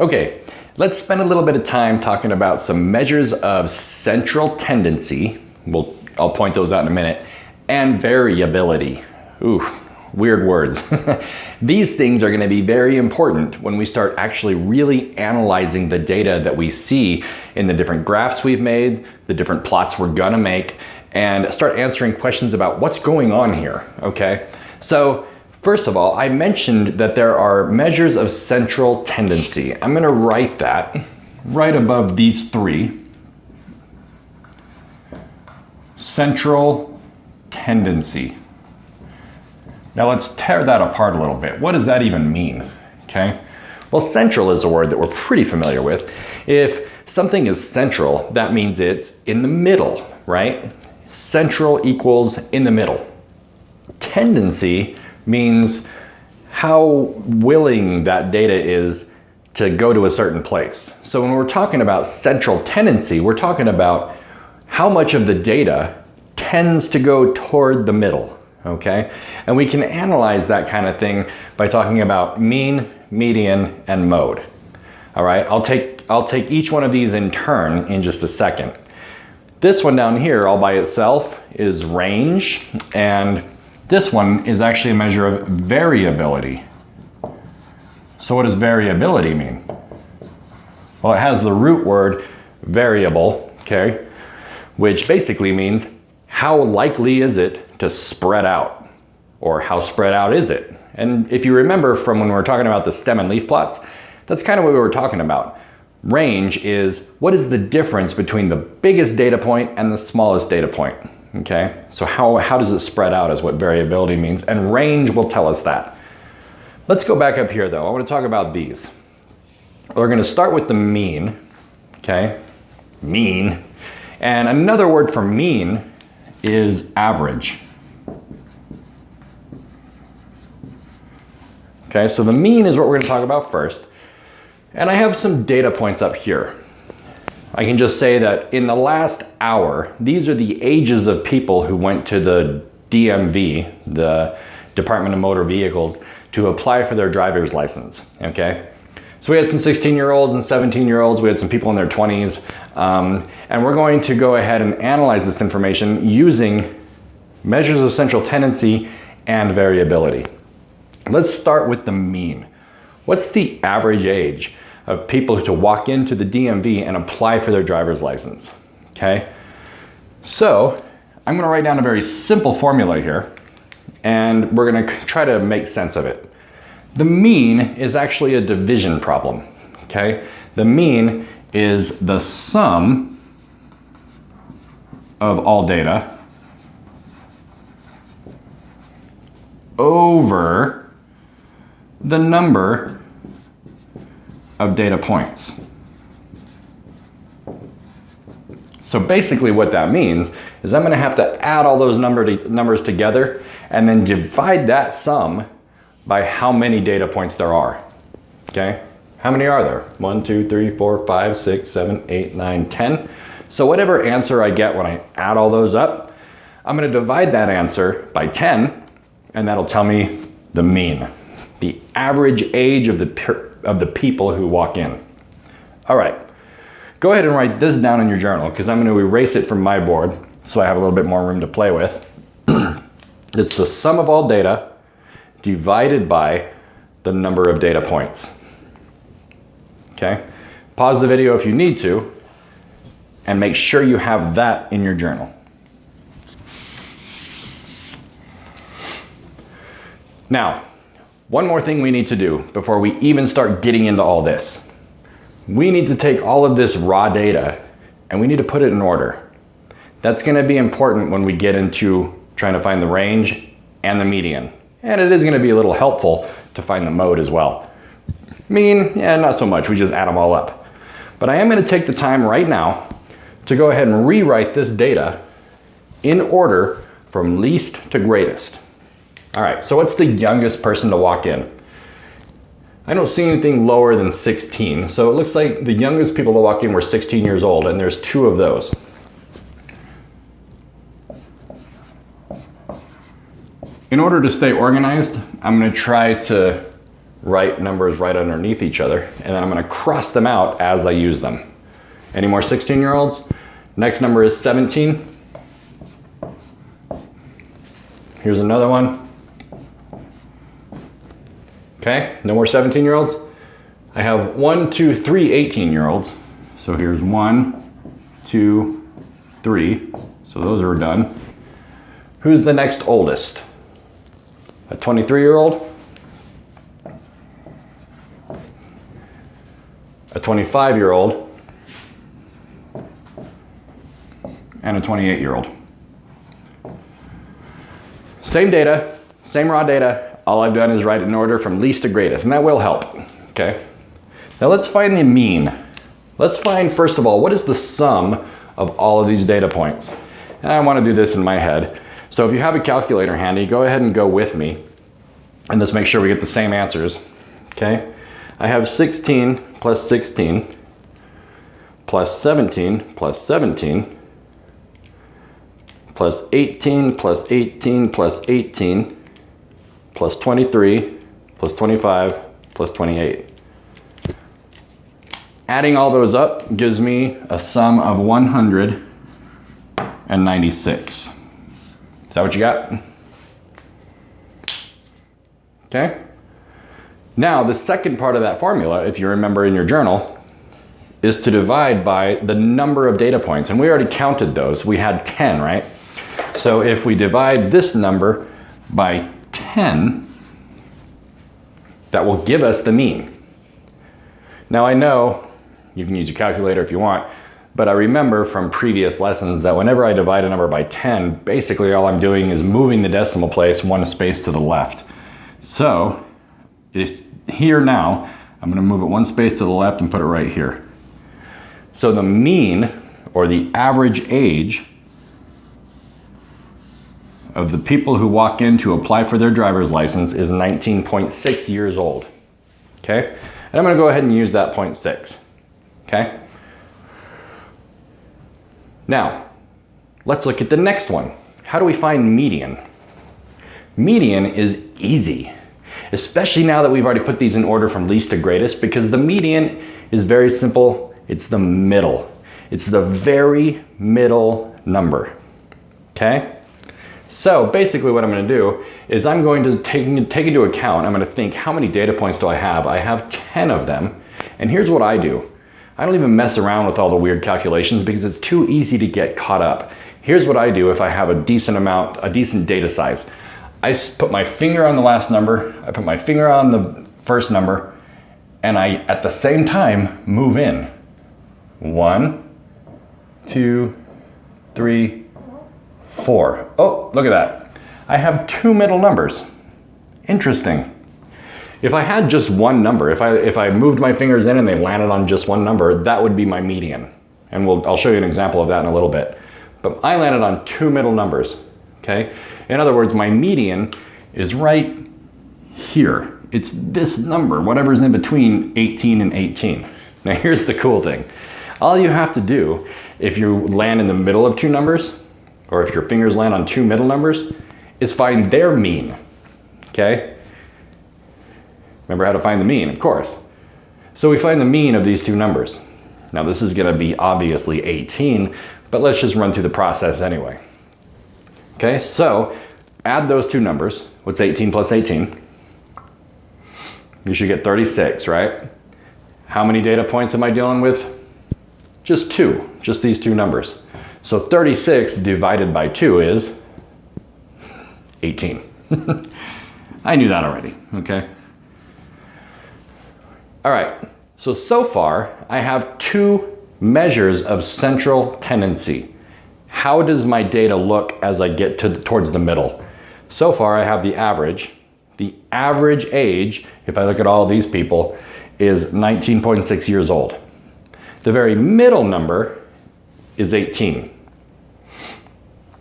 Okay, let's spend a little bit of time talking about some measures of central tendency. I'll point those out in a minute. And variability. Ooh, weird words. These things are going to be very important when we start actually really analyzing the data that we see in the different graphs we've made, the different plots we're going to make, and start answering questions about what's going on here, okay? So, first of all, I mentioned that there are measures of central tendency. I'm going to write that right above these three. Central tendency. Now let's tear that apart a little bit. What does that even mean? Okay. Well, central is a word that we're pretty familiar with. If something is central, that means it's in the middle, right? Central equals in the middle. Tendency means how willing that data is to go to a certain place. So when we're talking about central tendency, we're talking about how much of the data tends to go toward the middle, okay? And we can analyze that kind of thing by talking about mean, median, and mode. All right, I'll take each one of these in turn in just a second. This one down here all by itself is range, and this one is actually a measure of variability. So what does variability mean? Well, it has the root word variable, okay, which basically means how likely is it to spread out, or how spread out is it? And if you remember from when we were talking about the stem and leaf plots, that's kind of what we were talking about. Range is what is the difference between the biggest data point and the smallest data point, okay? So how does it spread out is what variability means, and range will tell us that. Let's go back up here though. I want to talk about these. We're going to start with the mean, okay? Mean. And another word for mean is average. Okay, so the mean is what we're going to talk about first. And I have some data points up here. I can just say that in the last hour, these are the ages of people who went to the DMV, the Department of Motor Vehicles, to apply for their driver's license, okay? So we had some 16-year-olds and 17-year-olds, we had some people in their 20s, and we're going to go ahead and analyze this information using measures of central tendency and variability. Let's start with the mean. What's the average age of people to walk into the DMV and apply for their driver's license? Okay, so I'm going to write down a very simple formula here, and we're going to try to make sense of it. The mean is actually a division problem, okay? The mean is the sum of all data over the number of data points. So basically what that means is I'm going to have to add all those numbers together and then divide that sum by how many data points there are, okay? How many are there? 1, 2, 3, 4, 5, 6, 7, 8, 9, 10. So whatever answer I get when I add all those up, I'm going to divide that answer by 10, and that'll tell me the mean, the average age of the people who walk in. All right, go ahead and write this down in your journal because I'm going to erase it from my board so I have a little bit more room to play with. It's the sum of all data divided by the number of data points. Okay, pause the video if you need to, and make sure you have that in your journal. Now, one more thing we need to do before we even start getting into all this. We need to take all of this raw data and we need to put it in order. That's going to be important when we get into trying to find the range and the median. And it is going to be a little helpful to find the mode as well. Mean, yeah, not so much. We just add them all up. But I am going to take the time right now to go ahead and rewrite this data in order from least to greatest. All right, so what's the youngest person to walk in? I don't see anything lower than 16. So it looks like the youngest people to walk in were 16 years old, and there's 2 of those. In order to stay organized, I'm going to try to write numbers right underneath each other, and then I'm going to cross them out as I use them. Any more 16-year-olds? Next number is 17. Here's another one. Okay, no more 17-year-olds. I have 1, 2, 3 18-year-olds. So here's 1, 2, 3. So those are done. Who's the next oldest? A 23-year-old? A 25-year-old? And a 28-year-old. Same data, same raw data. All I've done is write it in order from least to greatest, and that will help, okay? Now let's find the mean. Let's find, first of all, what is the sum of all of these data points? And I want to do this in my head. So if you have a calculator handy, go ahead and go with me, and let's make sure we get the same answers, okay? I have 16 plus 16 plus 17 plus 17 plus 18 plus 18 plus 18 plus 23 plus 25 plus 28. Adding all those up gives me a sum of 196. Is that what you got? Okay. Now, the second part of that formula, if you remember in your journal, is to divide by the number of data points. And we already counted those. We had 10, right? So if we divide this number by 10, that will give us the mean. Now I know you can use your calculator if you want, but I remember from previous lessons that whenever I divide a number by 10, basically all I'm doing is moving the decimal place one space to the left. So it's here now, I'm gonna move it one space to the left and put it right here. So the mean, or the average age of the people who walk in to apply for their driver's license is 19.6 years old, okay? And I'm gonna go ahead and use that 0.6, okay? Now, let's look at the next one. How do we find median? Median is easy, especially now that we've already put these in order from least to greatest, because the median is very simple. It's the middle. It's the very middle number, okay? So basically what I'm going to do is I'm going to take into account, I'm going to think, how many data points do I have? I have 10 of them. And here's what I do. I don't even mess around with all the weird calculations because it's too easy to get caught up. Here's what I do if I have a decent data size. I put my finger on the last number, I put my finger on the first number, and I, at the same time, move in. 1, 2, 3, 4. Oh, look at that. I have 2 middle numbers. Interesting. If I had just one number, if I moved my fingers in and they landed on just one number, that would be my median. And I'll show you an example of that in a little bit. But I landed on 2 middle numbers, okay? In other words, my median is right here. It's this number, whatever's in between 18 and 18. Now here's the cool thing. All you have to do, if you land in the middle of 2 numbers, or if your fingers land on 2 middle numbers, is find their mean, okay? Remember how to find the mean, of course. So we find the mean of these 2 numbers. Now this is gonna be obviously 18, but let's just run through the process anyway. Okay, so add those 2 numbers. What's 18 plus 18? You should get 36, right? How many data points am I dealing with? Just 2, just these 2 numbers. So 36 divided by 2 is 18. I knew that already, okay? All right, so far I have 2 measures of central tendency. How does my data look as I get towards the middle? So far I have the average. The average age, if I look at all these people, is 19.6 years old. The very middle number is 18.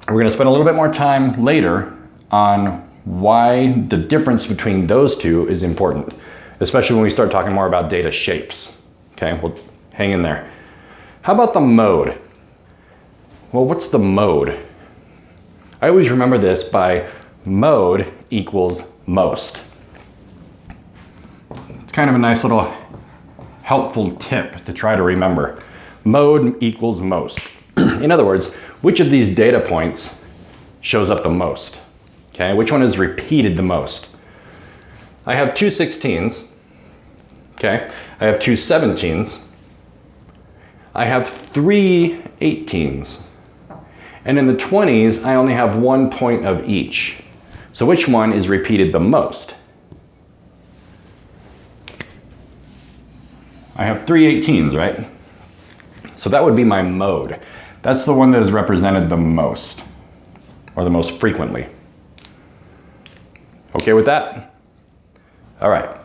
We're going to spend a little bit more time later on why the difference between those 2 is important, especially when we start talking more about data shapes. Okay, well, hang in there. How about the mode? Well, what's the mode? I always remember this by mode equals most. It's kind of a nice little helpful tip to try to remember. Mode equals most. In other words, which of these data points shows up the most? Okay, which one is repeated the most? I have two 16s. Okay, I have two 17s. I have three 18s. And in the 20s, I only have 1 point of each. So which one is repeated the most? I have three 18s, right? So that would be my mode. That's the one that is represented the most, or the most frequently. Okay with that? All right.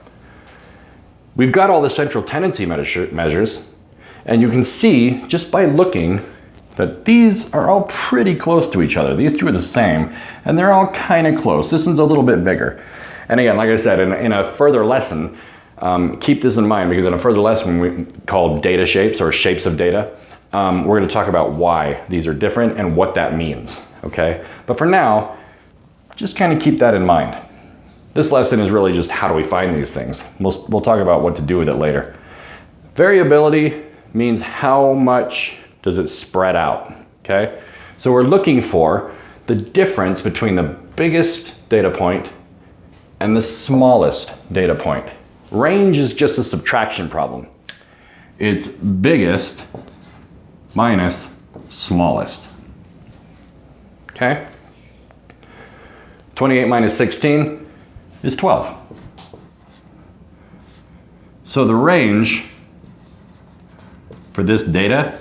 We've got all the central tendency measures, and you can see just by looking that these are all pretty close to each other. These two are the same, and they're all kind of close. This one's a little bit bigger. And again, like I said, in a further lesson, keep this in mind, because in a further lesson we call data shapes or shapes of data, we're going to talk about why these are different and what that means, okay? But for now, just kind of keep that in mind. This lesson is really just how do we find these things. We'll talk about what to do with it later. Variability means how much does it spread out, okay? So we're looking for the difference between the biggest data point and the smallest data point. Range is just a subtraction problem. It's biggest minus smallest, okay? 28 minus 16 is 12. So the range for this data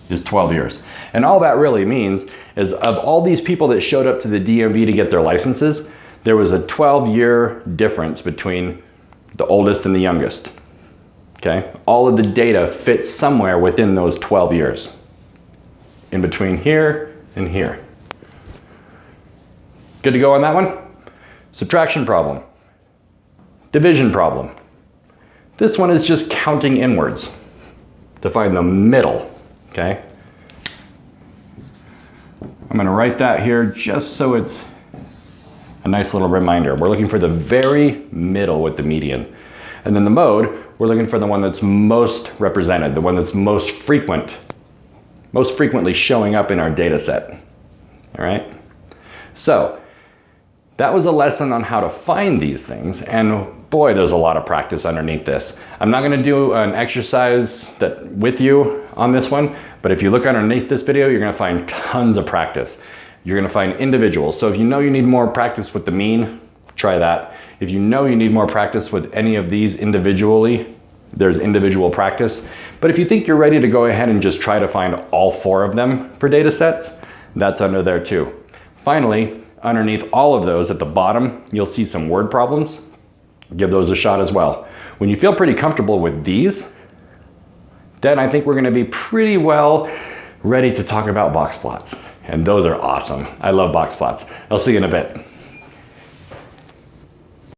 is 12 years. And all that really means is of all these people that showed up to the DMV to get their licenses, there was a 12-year difference between the oldest and the youngest, okay? All of the data fits somewhere within those 12 years, in between here and here. Good to go on that one? Subtraction problem, division problem. This one is just counting inwards to find the middle, okay? I'm gonna write that here just so it's a nice little reminder. We're looking for the very middle with the median. And then the mode, we're looking for the one that's most represented, the one that's most frequently showing up in our data set, all right? So, that was a lesson on how to find these things, and boy, there's a lot of practice underneath this. I'm not gonna do an exercise with you on this one, but if you look underneath this video, you're gonna find tons of practice. You're gonna find individuals. So if you know you need more practice with the mean, try that. If you know you need more practice with any of these individually, there's individual practice. But if you think you're ready to go ahead and just try to find all 4 of them for data sets, that's under there too. Finally, underneath all of those at the bottom, you'll see some word problems. Give those a shot as well. When you feel pretty comfortable with these, then I think we're gonna be pretty well ready to talk about box plots. And those are awesome. I love box plots. I'll see you in a bit.